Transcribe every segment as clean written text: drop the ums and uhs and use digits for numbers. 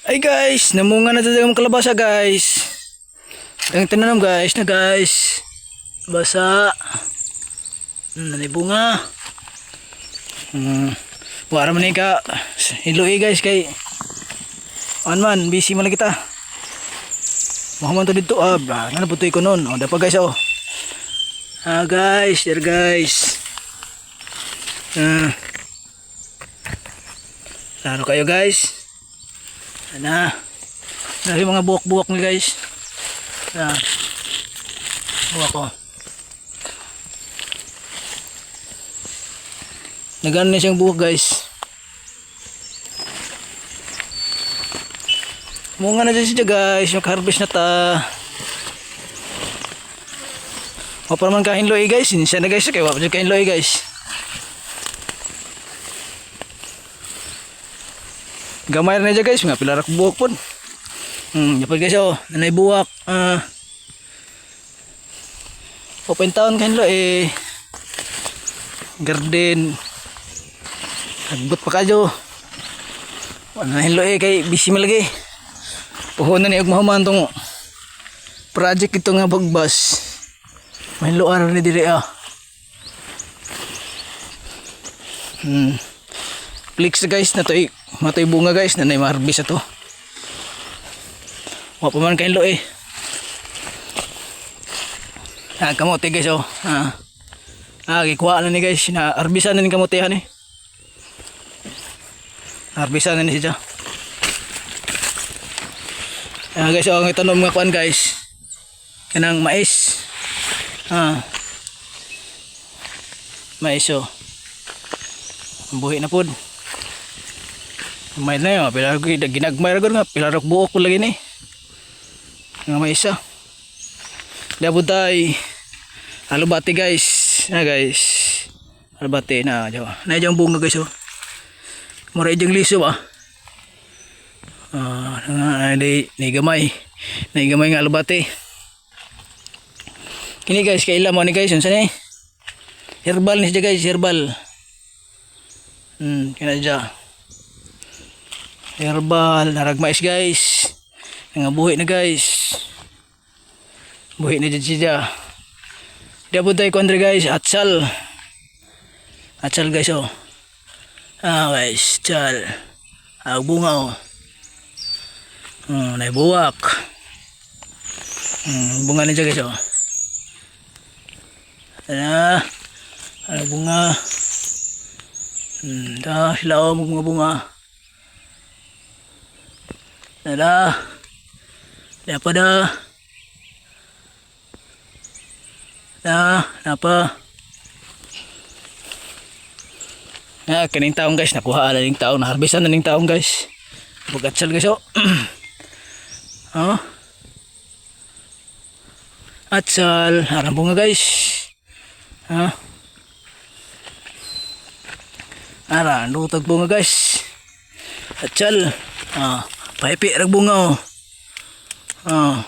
Ay guys, namunga na talaga ang kalabasa guys. Ang tinanong guys na guys. Basa. Nanibunga. Wala man ka. Hiloi guys kay. Man, busy man kita. Mahaman to dito. Ano po ito ko nun. O, dapat guys oh. Guys, there guys. Laro kayo guys. Ano yung mga buwak-buwak ni guys. Buwak ko. Nagano na siyang buwak guys. Munga na dyan siya guys. Mag-harvest na ta. Wapa naman kain loy guys. Siya na guys. Kaya wapa dyan kain loy guys. Gamay na dyan guys. Mga pilarak buwak po. Dapat guys oh. Nanay buwak. Open town kain loy. Garden. Nagbot pa kayo. Wala na loy kay busy malagi. Puhunan ni Ugmahuman tong project ito nga bagbas. May luar ni dire Flix guys na to matoy bunga guys na marbis ato. Wa pa man kain lo kamote guys oh. Gikuha na ni guys na arbisan na ni kamotehan arbisan na ni siya. Guys ang itanom mga kuan guys. Kanang mais. Mais oh. Buhi na pod. May na yun. Pilar ko ginagmay ra nga. Pilar ko buok ko lagi ni. Nga mais ah. Dabod tay. Alubati guys. Guys. Alubati na. Na dyan bunga guys oh. Mura dyan liso ah. Naigamay nga alubati. Kini guys kaila mo ni guys unsa ni? Herbal ni siya guys, herbal. Kana siya. Herbal naragmais guys. Nga buhi na guys. Buhi na siya. Dabod tay ko andre guys, atsal. Atsal guys oh. Guys, atsal. Bunga oh. Naibuwak. Bunga na siya guys oh. Ano bunga. Sila oh bunga. Dapat dah. Napa. Kaning taong guys nakuha na ning taong naharbisan na ning taong guys. Bugatsal guys oh. Atsal, arang bunga guys. Lutag bunga guys. Atsal. Paipi rag bunga oh.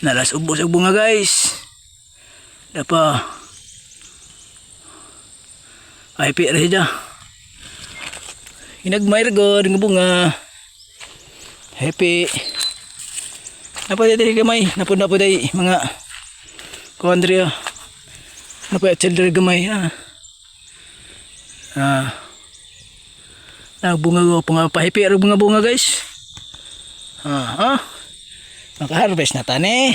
Nalas ubos ang bunga guys. Dapa. Paipi ra siya. Hinagmay ra gud nga bunga. Happy. Napod diri gamay, napod ay mga kuandria. Napod diri gamay bunga go pangapahipi ra bunga guys. Maka-harvest na tani.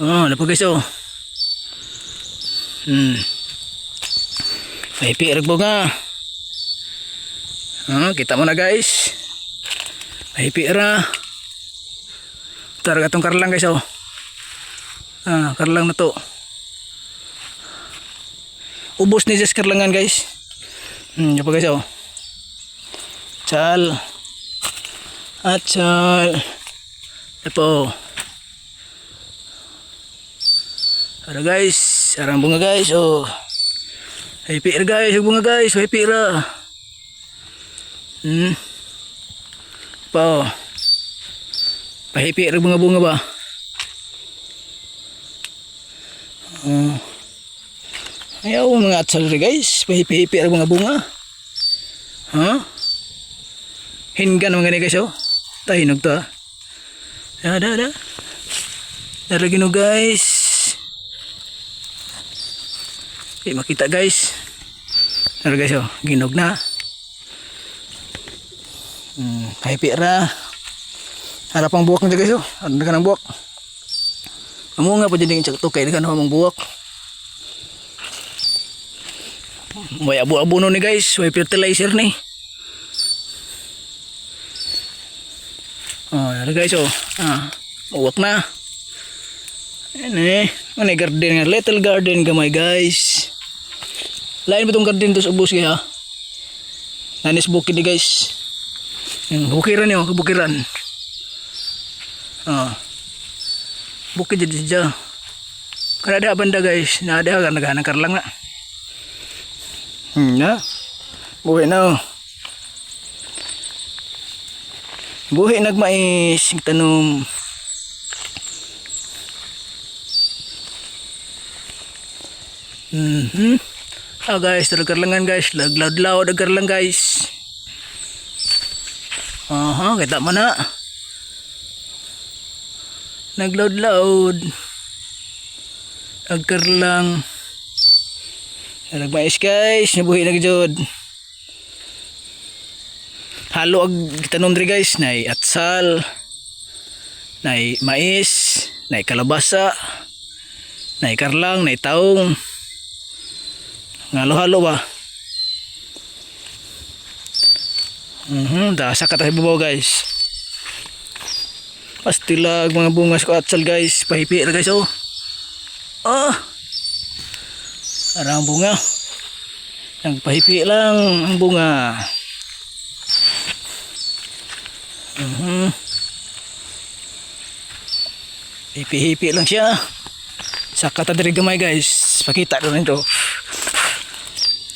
Napod guys oh. Pahipi ra bunga. Kita mo na guys. Pahipi ra. Targa tong karlang guys oh. Karlang na to. Ubos ni Jess karlangan guys. Diba guys oh. Atsal. Ito. Ara guys, arang bunga guys oh. Happy ra guys, bunga guys, happy ra. Pahipi ra bunga ba? Ayaw mga atsal rin guys. Pahipi-hipi ang mga bunga. Hingan mga gani guys oh. Tahinog to ah. Da. Daragin no guys. Makita guys. Dara guys oh, ginog na. Kahipi ra. Harap ang buwak nito guys oh. Ano ka ng buwak? Amo nga pa dyan yung tukay na kanang buwak. May abu-abu no ni guys. May fertilizer ni. Oh, dara guys oh. Buwak na. Ayan eh. Manay garden nga. Little garden gamay guys. Lain ba itong garden to sa ubos kaya? Nanis bukid ni guys. Yung bukiran yun, bukiran. Bukid dyan dyan. Kada ada banda guys. Nada ka naghanakar lang na. Na. Buhay na oh. Buhay nagmais. Tanom. Guys, terkerlangan guys, laglaw dagar lang guys. Kita mana? Naglaud-laud. Agar lang. Nagmais guys, nabuhi na gajud. Halo ag tanom diri guys, nay atsal, nay mais, nay kalabasa, nay karlang, nay taong. Halo-halo ba? Dasa ka tayo babaw guys. Pastilag mga bungas ko atsal guys. Pahipi na guys oh. Arang bunga. Nagpahipi lang ang bunga. Hipi-hipi lang siya. Saka tadiri gamay guys. Pakita ko nito.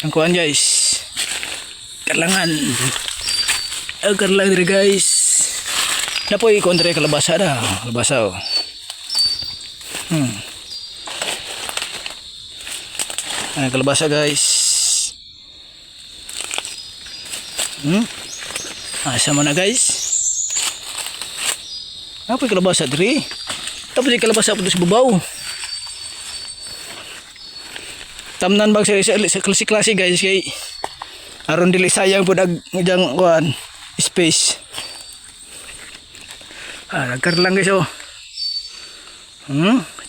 Ang kuhan guys. Karlangan. Karlang diri guys. Napoy kontra kalabasa na. Kalabasa oh. Kalabasa guys. Sama na guys. Napoy kalabasa diri. Tapos yung kalabasa po sa babaw. Tamnan bang sa klase guys kay aron dili sayang pud ag jang kuan space. Nagkarlang guys oh.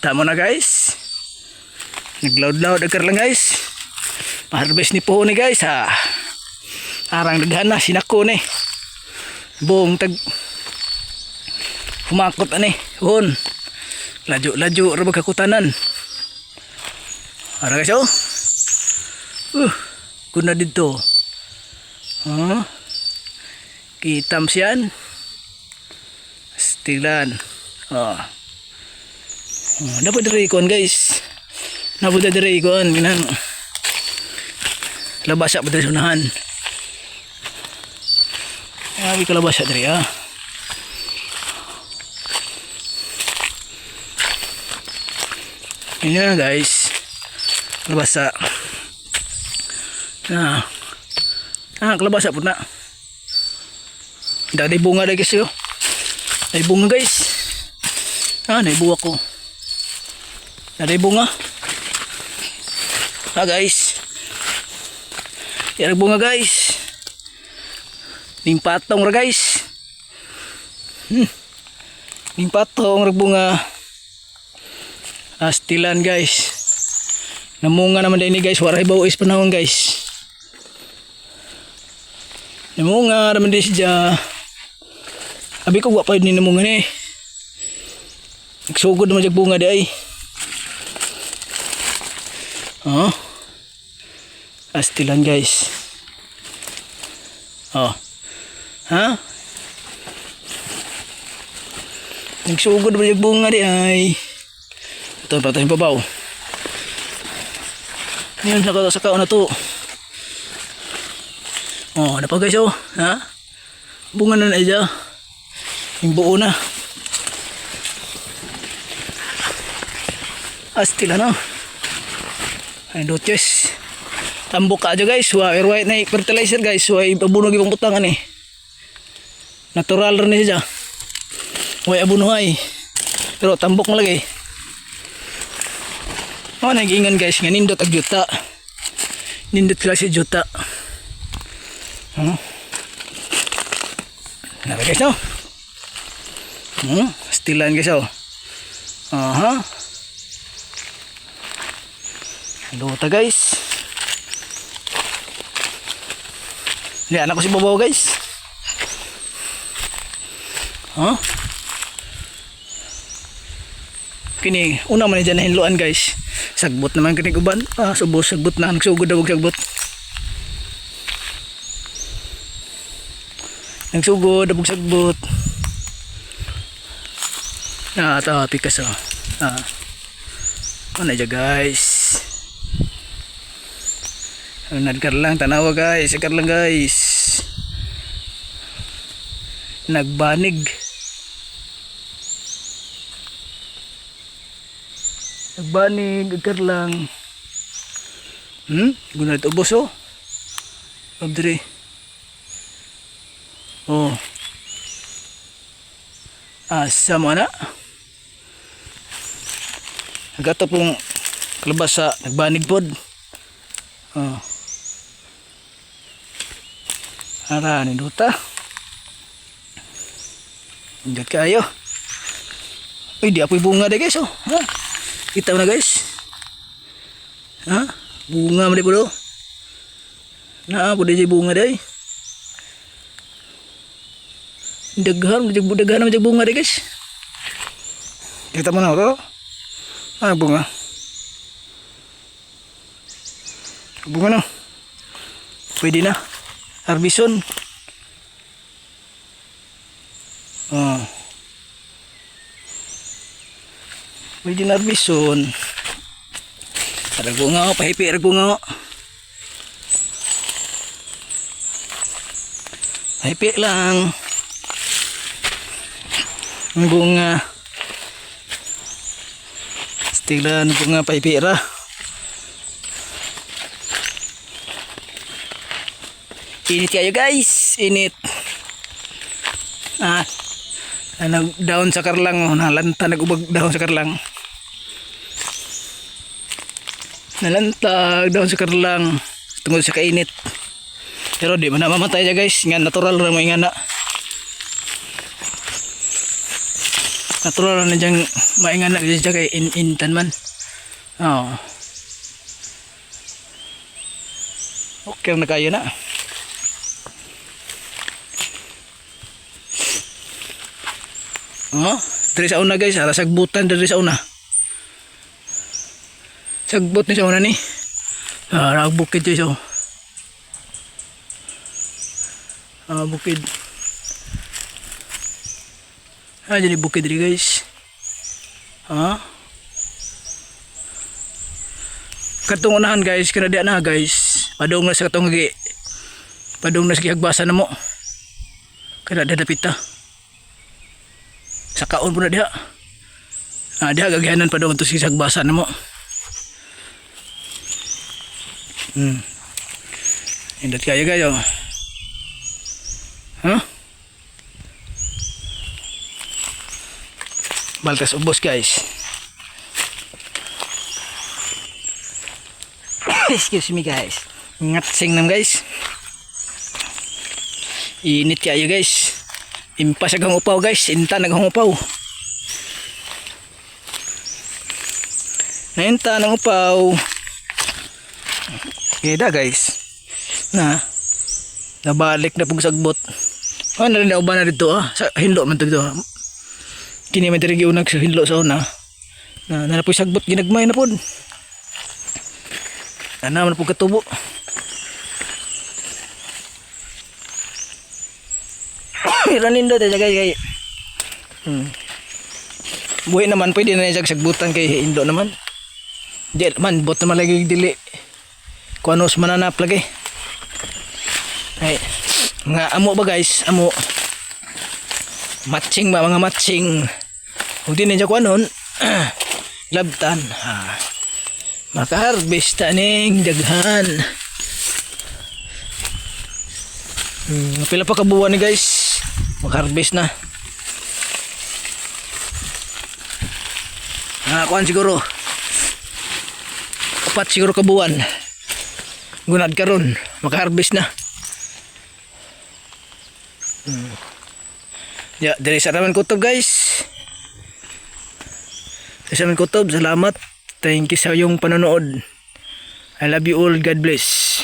Tama na guys. Naglaud-laud nagkarlang guys. Harvest ni po ni guys ha. Arang daghan na sinako ni. Buong tag humakot ani. Hon. Laju-laju ra magkakutanan. Ara guys oh. Kuna dito. Kitam siyan. Stilan. Dapat dari ikon guys. Dapat dari ikon ginang. Labasa pa dari sunahan. Ay kalabasa dari Ini na guys. Kalabasa. Kalabasa po na. Dari bunga dahil guys yun. Dari bunga guys. Naibuwa ko. Dari bunga. Guys. Dari bunga guys. Nimpatong ra guys. Nimpatong ra bunga. Astilan guys. Namunga naman din ni guys. Waray bawis panahon guys. Namunga naman din siya. Abi ko wapay ni namunga ni. Nagsugod naman siya bunga di ay. Astilan guys. Nagsugod naman siya bunga di ay. Ito pa tayong babaw. Ngayon sa kaon na to. Ano pa guys oh. Bunga na na siya. Yung buo na. Astila no. Ay doches. Tambok ka aja guys. Wire white na fertilizer guys. Why pabunog yung butangan eh. Natural rin siya. Way abunuhay. Pero tambok mo lagi. Oh, nag-ingan guys, nga nindot ag juta. Nindot sila si juta. Nara guys, oh. Stilan guys, oh. Luta guys. Lian ako si babaw guys. Kini una man dyan na hinluan guys. Sagbot naman kinig uban. Subos sagbot na nagsugod daw sagbot. Nagsugod daw sagbot. Ito pikas oh. Ano dyan guys. Nagkar lang tanawa guys, ikar lang guys. Nagbanig. Nagbanig, ikar lang. Guna ito ubos oh. Abdre. Oh. Asa mo na. Nagato pong kalabas sa nagbanig pod. Ara ni duta. Ingat kayo. Uy, di apoy bunga deh guys oh. Kita na guys. Bunga mo di po. Po di bunga deh. Daghan mo bunga deh guys. Kita mo na to. Bunga. Bunga na. Pwede na. Harbison. Pwede na harbison. Rago nga ako, pahipi rago nga ako. Pahipi lang. Ang bunga. Stilan bunga pahipi ra. Init kayo guys, init. Nag-down sa karlang, nalanta nag-ubag down sa karlang. Nalanta down sa karlang tungkol sa kainit. Pero di man mamatay ya guys, nga natural ra mo ingana. Natural na diyang maingana dyan kay intan man. Okay na kayo na. Dari sa una guys, ara sagbutan dari sa una. Sagbot ni sa una ni. Bukid dyan so. Bukid. Jadi bukid diri guys. Katong unahan guys, kana diya na guys. Padung na sa katong gi. Padung na sa gihagbasan na mo. Kana dadapita. Sa kaon po na diha. Diha gagyanan pa daw ito sa sagbasan na mo. Indot kayo kayo. Baltas ubos guys. Excuse me guys. Ngatsing nam guys. Init kayo guys. Impas agang upaw guys, inta nagang upaw. Nainta ng upaw. Ida guys. Nabalik na pong sagbot. Nauban na dito sa hinlo man dito. Kini man diri giunag sa hinlo sa una. Nanapoy sagbot ginagmay na pod. Naman po katubo. Ranin daw tayo guys. Buhay naman pwede na yung sagbutan kay Indo naman. Di man bot naman lagi dili. Kung ano mananap lagi. Ay, mga amo ba guys? Amo. Matching ba mga matching. Kung di na kuan nun, labtan. Maka-harvest taning daghan. Pila pa kabuwan ni guys. mag-harvest na. Kuan siguro. Apat siguro kabuan. Gunad karon, mag-harvest na. Ya, diri sa Raman Kutob guys. Sa Raman Kutob, salamat. Thank you sa iyong panonood. I love you all. God bless.